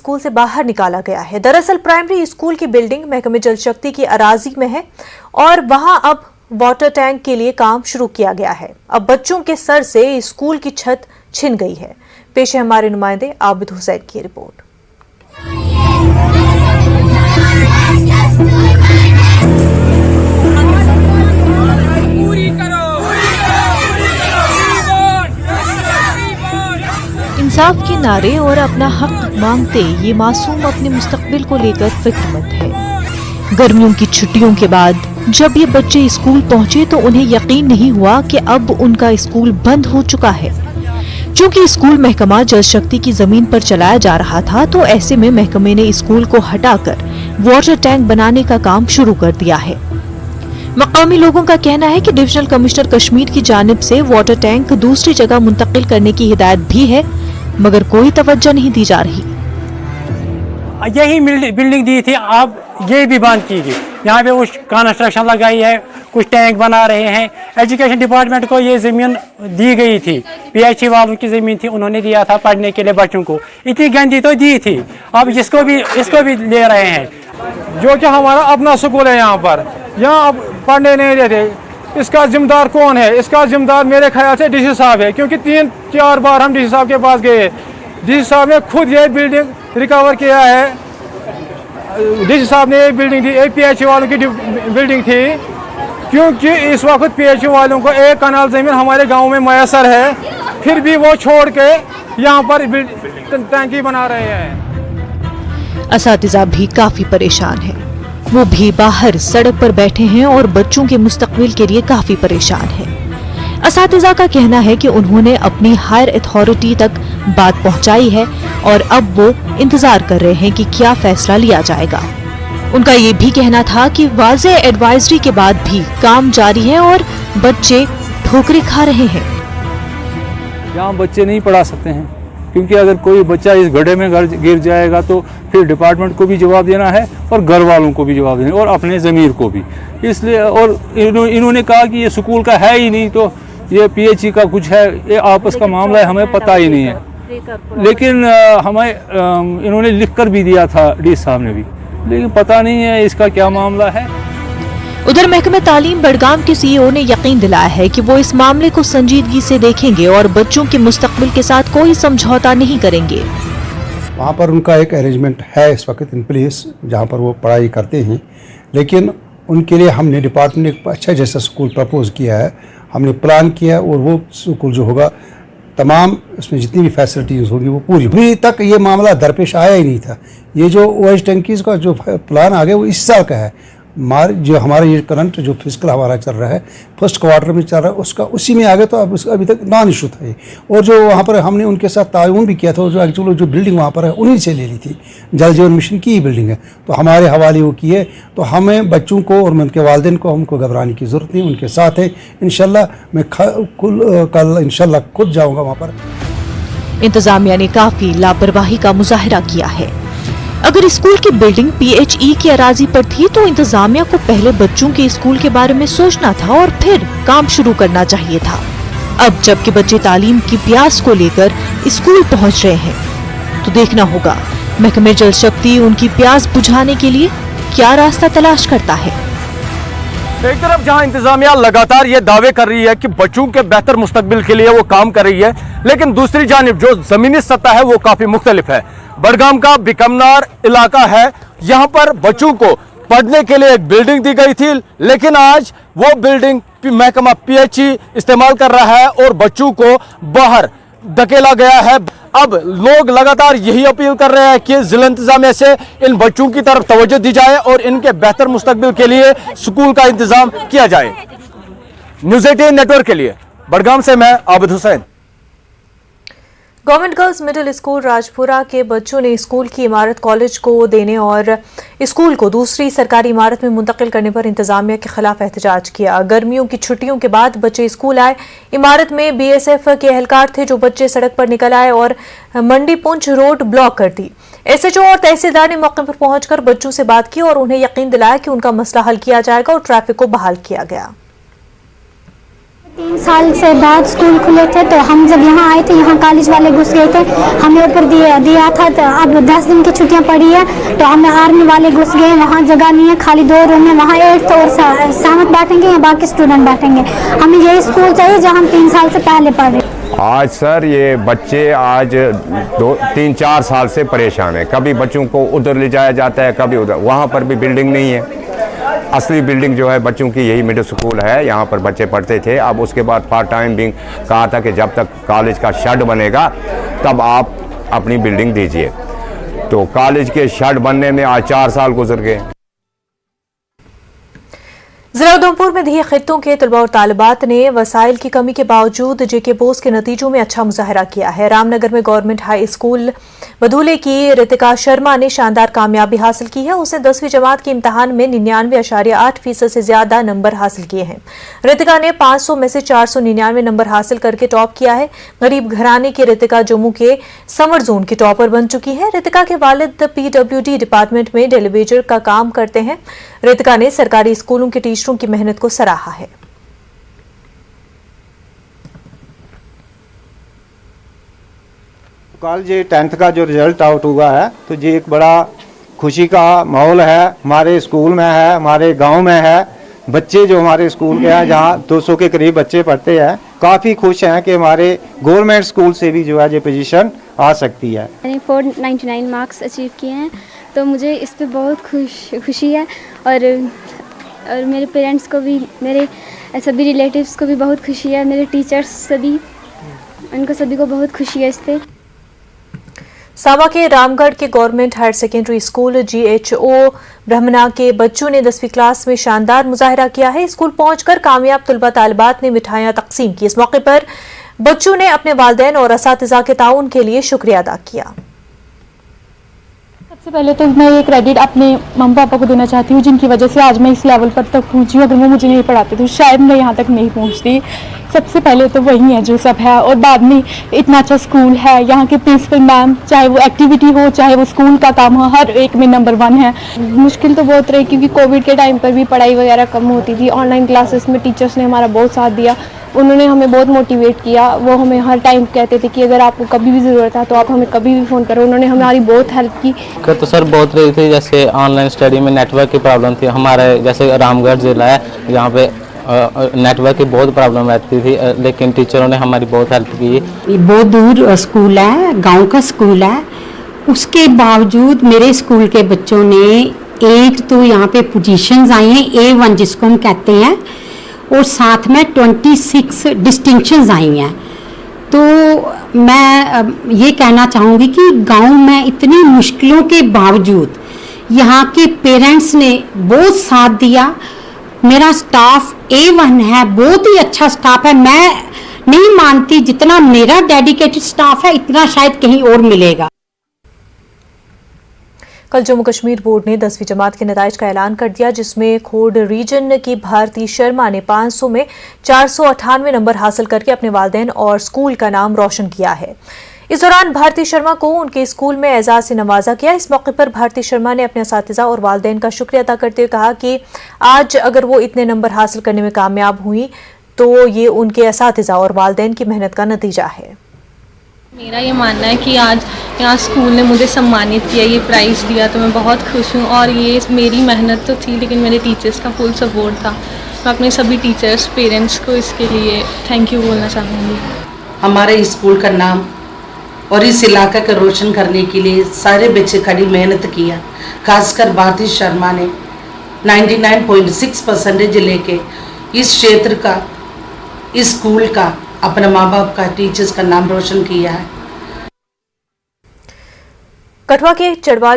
School से बाहर निकाला गया है। दरअसल प्राइमरी स्कूल की बिल्डिंग महकमे जल शक्ति की अराजी में है और वहां अब वाटर टैंक के लिए काम शुरू किया गया है। अब बच्चों के सर से स्कूल की छत छिन गई है। पेश है हमारे नुमाइंदे आबिद हुसैन की रिपोर्ट। इंसाफ के नारे और अपना हक मांगते ये मासूम अपने मुस्तकबिल को लेकर फिक्रमंद है। गर्मियों की छुट्टियों के बाद जब ये बच्चे स्कूल पहुंचे तो उन्हें यकीन नहीं हुआ कि अब उनका स्कूल बंद हो चुका है। क्योंकि स्कूल महकमा जल शक्ति की जमीन पर चलाया जा रहा था तो ऐसे में महकमे ने स्कूल को हटाकर वाटर टैंक बनाने का काम शुरू कर दिया है। मकामी लोगों का कहना है कि डिविजनल कमिश्नर कश्मीर की जानिब से वाटर टैंक दूसरी जगह मुंतकिल करने की हिदायत भी है, मगर कोई तवज्जो नहीं दी जा रही। यही बिल्डिंग दी थी, अब ये भी बंद की गई। यहाँ पे कुछ कंस्ट्रक्शन लगाई है, कुछ टैंक बना रहे हैं। एजुकेशन डिपार्टमेंट को ये ज़मीन दी गई थी, PHE वालों की ज़मीन थी, उन्होंने दिया था पढ़ने के लिए बच्चों को। इतनी गंदी तो दी थी, अब इसको भी ले रहे हैं। जो कि हमारा अपना स्कूल है, यहाँ अब पढ़ने नहीं देते। इसका जिम्मेदार कौन है? इसका जिम्मेदार मेरे ख्याल से DC साहब है, क्योंकि 3-4 बार हम DC साहब के पास गए। DC साहब ने खुद ये बिल्डिंग रिकवर किया है। DC साहब ने ये बिल्डिंग दी, PHE वालों की बिल्डिंग थी, क्योंकि इस वक्त PHE वालों को 1 कनाल ज़मीन हमारे गांव में मैसर है, फिर भी वो छोड़ के यहाँ पर टंकी बना रहे हैं। असातिज़ा भी काफी परेशान है, वो भी बाहर सड़क पर बैठे हैं और बच्चों के मुस्तकबिल के लिए काफी परेशान है। असातिज़ा का कहना है कि उन्होंने अपनी हायर अथॉरिटी तक बात पहुंचाई है और अब वो इंतजार कर रहे हैं कि क्या फैसला लिया जाएगा। उनका ये भी कहना था कि वाज़े एडवाइजरी के बाद भी काम जारी है और बच्चे ठोकरें खा रहे हैं। यहाँ बच्चे नहीं पढ़ा सकते हैं, क्योंकि अगर कोई बच्चा इस गड्ढे में गिर जाएगा तो फिर डिपार्टमेंट को भी जवाब देना है और घर वालों को भी जवाब देना है और अपने ज़मीर को भी। इसलिए और इन्होंने कहा कि ये स्कूल का है ही नहीं, तो ये PHE का कुछ है, ये आपस का मामला है, हमें पता ही नहीं है। लेकिन हमें इन्होंने लिख कर भी दिया था DC साहब ने भी, लेकिन पता नहीं है इसका क्या मामला है। उधर महकमे तालीम बड़गाम के CEO ने यकीन दिलाया है कि वो इस मामले को संजीदगी से देखेंगे और बच्चों के मुस्तकबिल के साथ कोई समझौता नहीं करेंगे। वहाँ पर उनका एक अरेंजमेंट है इस वक्त इन प्लेस, जहाँ पर वो पढ़ाई करते हैं, लेकिन उनके लिए हमने डिपार्टमेंट ने एक अच्छा जैसा स्कूल प्रपोज किया है, हमने प्लान किया और वो स्कूल जो होगा तमाम उसमें जितनी भी फैसिलिटीज़ होगी वो पूरी। अभी तक ये मामला दरपेश आया ही नहीं था। ये जो OH टंकीज़ का जो प्लान आ गया वो इस साल का है। जो हमारा ये करंट जो फिजिकल हमारा चल रहा है, फर्स्ट क्वार्टर में चल रहा है, उसका उसी में आ गया, तो अब उसका अभी तक नॉन इशू था ये। और जो वहाँ पर हमने उनके साथ ताउन भी किया था, जो एक्चुअली जो बिल्डिंग वहाँ पर है उन्हीं से ले ली थी, जल जीवन मिशन की ही बिल्डिंग है, तो हमारे हवाले वो किए। तो हमें बच्चों को और उनके वालिदैन को हमको घबराने की ज़रूरत नहीं, उनके साथ है। इंशाल्लाह मैं कल इंशाल्लाह खुद जाऊँगा वहाँ पर। इंतजामिया ने काफी लापरवाही का मुजाहिरा किया है। अगर स्कूल की बिल्डिंग PHE की अराजी पर थी तो इंतजामिया को पहले बच्चों के स्कूल के बारे में सोचना था और फिर काम शुरू करना चाहिए था। अब जबकि बच्चे तालीम की प्यास को लेकर स्कूल पहुंच रहे हैं तो देखना होगा महकमे जल शक्ति उनकी प्यास बुझाने के लिए क्या रास्ता तलाश करता है। एक तरफ जहां इंतजामिया लगातार ये दावे कर रही है कि बच्चों के बेहतर मुस्तकबिल के लिए वो काम कर रही है, लेकिन दूसरी जानिब जो जमीनी सतह है वो काफी मुख्तलिफ है। बड़गाम का बिकमनार इलाका है, यहाँ पर बच्चों को पढ़ने के लिए एक बिल्डिंग दी गई थी, लेकिन आज वो बिल्डिंग महकमा PHE इस्तेमाल कर रहा है और बच्चों को बाहर धकेला गया है। अब लोग लगातार यही अपील कर रहे हैं कि जिला इंतजामिया से इन बच्चों की तरफ तवज्जो दी जाए और इनके बेहतर मुस्तकबिल के लिए स्कूल का इंतजाम किया जाए। न्यूज़ 18 नेटवर्क के लिए बड़गाम से मैं Abid Hussain. Government girls middle school Rajpura के बच्चों ने स्कूल की इमारत कॉलेज को देने और स्कूल को दूसरी सरकारी इमारत में मुंतकिल करने पर इंतजामिया के खिलाफ एहतजाज किया। गर्मियों की छुट्टियों के बाद बच्चे स्कूल आए। इमारत में BSF के एहलकार थे जो बच्चे सड़क पर निकल आए और मंडी पुंछ रोड ब्लॉक कर दी। SHO और तहसीलदार ने मौके पर पहुंचकर बच्चों से बात की और उन्हें यकीन दिलाया कि उनका मसला हल किया जाएगा और ट्रैफिक को बहाल किया गया। 3 साल से बाद स्कूल खुले थे तो हम जब यहाँ आए थे, यहाँ कॉलेज वाले घुस गए थे, हमें ऊपर दिया था। तो अब 10 दिन की छुट्टियाँ पड़ी है तो हमें आर्मी वाले घुस गए, वहाँ जगह नहीं है, खाली 2 रूम है, वहाँ 8th और 7th बैठेंगे या बाकी स्टूडेंट बैठेंगे। हमें यही स्कूल चाहिए जहाँ हम 3 साल से पहले पढ़ रहे। आज सर ये बच्चे आज 2-3-4 साल से परेशान हैं। कभी बच्चों को उधर ले जाया जाता है, कभी उधर, वहाँ पर भी बिल्डिंग नहीं है। असली बिल्डिंग जो है बच्चों की यही मिडिल स्कूल है, यहाँ पर बच्चे पढ़ते थे। अब उसके बाद पार्ट टाइम भी कहा था कि जब तक कॉलेज का शेड बनेगा तब आप अपनी बिल्डिंग दीजिए। तो कॉलेज के शेड बनने में आज 4 साल गुजर गए। जिला उधमपुर में दिए खित्तों के तलबा और तालिबात ने वसाइल की कमी के बावजूद जेके बोस के नतीजों में अच्छा मुजाहरा किया है। रामनगर में गवर्नमेंट हाई स्कूल बधूले की रितिका शर्मा ने शानदार कामयाबी हासिल की है। उसने 10वीं जमात के इम्तिहान में 99.8% से ज्यादा नंबर हासिल किए हैं। रितिका ने 500 में से 499 नंबर हासिल करके टॉप किया है। गरीब घराने की रितिका जम्मू के समर जोन की टॉपर बन चुकी है। रितिका के वालिद PWD डिपार्टमेंट में डेलीवेजर का काम करते हैं। रितिका ने सरकारी स्कूलों के टीचरों की मेहनत को सराहा है। कल ये 10th का जो रिजल्ट आउट हुआ है तो ये एक बड़ा खुशी का माहौल है, हमारे स्कूल में है, हमारे गांव में है। बच्चे जो हमारे स्कूल के हैं, जहां 200 के करीब बच्चे पढ़ते हैं, काफ़ी खुश हैं कि हमारे गवर्नमेंट स्कूल से भी जो है ये पोजीशन आ सकती है। मैंने 499 मार्क्स अचीव किए हैं तो मुझे इस पर बहुत खुशी है और मेरे पेरेंट्स को भी, मेरे सभी रिलेटिव्स को भी बहुत खुशी है, मेरे टीचर्स सभी, उनको सभी को बहुत खुशी है इस पर। सावा के रामगढ़ के government higher secondary school GHO Brahmana के बच्चों ने 10वीं क्लास में शानदार मुजाहरा किया है। स्कूल पहुंचकर कामयाब तलबा तालिबात ने मिठाइयां तकसीम की। इस मौके पर बच्चों ने अपने वालिदैन और असातिज़ा के ताउन के लिए शुक्रिया अदा किया। सबसे पहले तो मैं ये क्रेडिट अपने मम्मी पापा को देना चाहती हूँ, जिनकी वजह से आज मैं इस लेवल पर तक पहुँची हूँ। अगर वो मुझे नहीं पढ़ाते तो शायद मैं यहाँ तक नहीं पहुँचती। सबसे पहले तो वही है जो सब है, और बाद में इतना अच्छा स्कूल है, यहाँ के प्रिंसिपल मैम, चाहे वो एक्टिविटी हो चाहे वो स्कूल का काम हो, हर एक में नंबर 1 है। मुश्किल तो बहुत रही क्योंकि कोविड के टाइम पर भी पढ़ाई वगैरह कम होती थी। ऑनलाइन क्लासेस में टीचर्स ने हमारा बहुत साथ दिया, उन्होंने हमें बहुत मोटिवेट किया। वो हमें हर टाइम कहते थे कि अगर आपको कभी भी ज़रूरत है तो आप हमें कभी भी फ़ोन करो। उन्होंने हमारी बहुत हेल्प की। तो सर बहुत रही थी, जैसे ऑनलाइन स्टडी में नेटवर्क की प्रॉब्लम थी। हमारे जैसे रामगढ़ ज़िला है, यहाँ पे नेटवर्क की बहुत प्रॉब्लम रहती थी, लेकिन टीचरों ने हमारी बहुत हेल्प की। बहुत दूर स्कूल है, गांव का स्कूल है, उसके बावजूद मेरे स्कूल के बच्चों ने एक तो यहाँ पे पोजीशंस आई हैं A1 जिसको हम कहते हैं, और साथ में 26 डिस्टिंक्शंस आई हैं। तो मैं ये कहना चाहूँगी कि गांव में इतनी मुश्किलों के बावजूद यहाँ के पेरेंट्स ने बहुत साथ दिया। मेरा स्टाफ A1 है, बहुत ही अच्छा स्टाफ है। मैं नहीं मानती जितना मेरा डेडिकेटेड स्टाफ है इतना शायद कहीं और मिलेगा। कल जम्मू कश्मीर बोर्ड ने 10वीं जमात के नताइज का ऐलान कर दिया, जिसमें खोड रीजन की भारती शर्मा ने 500 में 498 नंबर हासिल करके अपने वालिदैन और स्कूल का नाम रोशन किया है। इस दौरान भारती शर्मा को उनके स्कूल में एजाज से नवाजा गया। इस मौके पर भारती शर्मा ने अपने असातिज़ा और वालिदैन का शुक्रिया अदा करते हुए कहा कि आज अगर वो इतने नंबर हासिल करने में कामयाब हुई तो ये उनके असातिज़ा और वालिदैन की मेहनत का नतीजा है। मेरा ये मानना है कि आज यहाँ स्कूल ने मुझे सम्मानित किया, ये प्राइज़ दिया, तो मैं बहुत खुश हूँ। और ये मेरी मेहनत तो थी, लेकिन मेरे टीचर्स का फुल सपोर्ट था। मैं अपने सभी टीचर्स, पेरेंट्स को इसके लिए थैंक यू बोलना चाहूँगी। हमारे स्कूल का नाम और इस इलाके को रोशन करने के लिए सारे बच्चे कड़ी मेहनत किया। खासकर भारती शर्मा ने 99.6% लेके इस क्षेत्र का, इस स्कूल का, अपने माँ बाप का, टीचर्स का नाम रोशन किया है। कठुआ के चढ़वाल